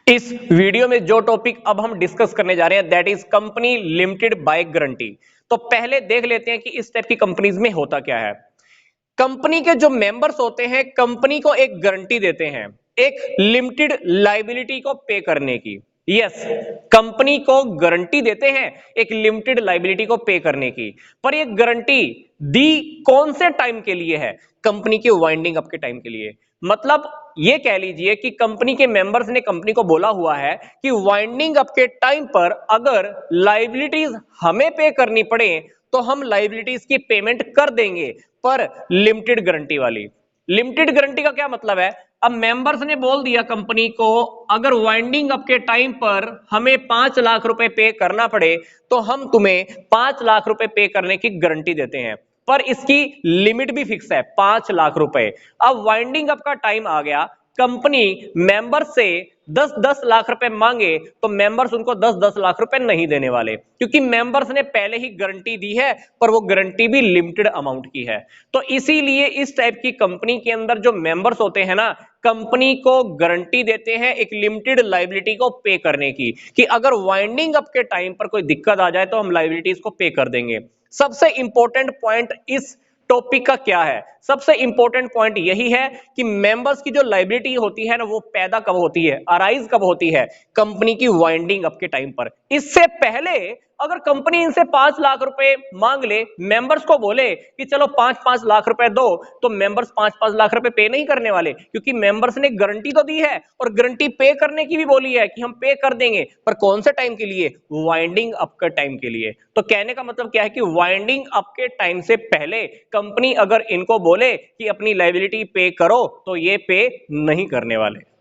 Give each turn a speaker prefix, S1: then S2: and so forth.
S1: इस वीडियो में जो टॉपिक अब हम डिस्कस करने जा रहे हैं that is company limited by guarantee. तो पहले देख लेते हैं कि इस टाइप की कंपनीज में होता क्या है। कंपनी के जो मेंबर्स होते हैं कंपनी को एक गारंटी देते हैं एक लिमिटेड लाइबिलिटी को पे करने की। यस, कंपनी को गारंटी देते हैं एक लिमिटेड लाइबिलिटी को पे करने की। पर ये गारंटी दी कौन से टाइम के लिए है? कंपनी के वाइंडिंग अप के टाइम के लिए। मतलब ये कह लीजिए कि कंपनी के मेंबर्स ने कंपनी को बोला हुआ है कि वाइंडिंग अप के टाइम पर अगर लाइबिलिटीज हमें पे करनी पड़े तो हम लाइबिलिटीज की पेमेंट कर देंगे, पर लिमिटेड गारंटी वाली। लिमिटेड गारंटी का क्या मतलब है? अब मेंबर्स ने बोल दिया कंपनी को अगर वाइंडिंग अप के टाइम पर हमें 5 लाख रुपए पे करना पड़े तो हम तुम्हें 5 लाख रुपए पे करने की गारंटी देते हैं, पर इसकी लिमिट भी फिक्स है 5 लाख रुपए। अब वाइंडिंग अप का टाइम आ गया, कंपनी मेंबर्स से 10-10 लाख रुपए मांगे तो मेंबर्स उनको 10-10 लाख रुपए नहीं देने वाले, क्योंकि मेंबर्स ने पहले ही गारंटी दी है, पर वो गारंटी भी लिमिटेड अमाउंट की है। तो इसीलिए इस टाइप की कंपनी के अंदर जो मेंबर्स होते हैं ना, कंपनी को गारंटी देते हैं एक लिमिटेड लाइबिलिटी को पे करने की, कि अगर वाइंडिंग अप के टाइम पर कोई दिक्कत आ जाए तो हम लाइबिलिटीज को पे कर देंगे। सबसे इंपॉर्टेंट पॉइंट इस टॉपिक का क्या है? सबसे इंपॉर्टेंट पॉइंट यही है कि मेंबर्स की जो लाइबिलिटी होती है ना, वो पैदा कब होती है, अराइज कब होती है? कंपनी की वाइंडिंग अप के टाइम पर। इससे पहले अगर कंपनी इनसे 5 लाख रुपए मांग ले, मेंबर्स को बोले कि चलो 5-5 लाख रुपए दो, तो मेंबर्स 5-5 लाख रुपए पे नहीं करने वाले, क्योंकि मेंबर्स ने गारंटी तो दी है और गारंटी पे करने की भी बोली है कि हम पे कर देंगे, पर कौन से टाइम के लिए? वाइंडिंग अप के टाइम के लिए। तो कहने का मतलब क्या है कि वाइंडिंग अप के टाइम से पहले कंपनी अगर इनको बोले कि अपनी लायबिलिटी पे करो तो ये पे नहीं करने वाले।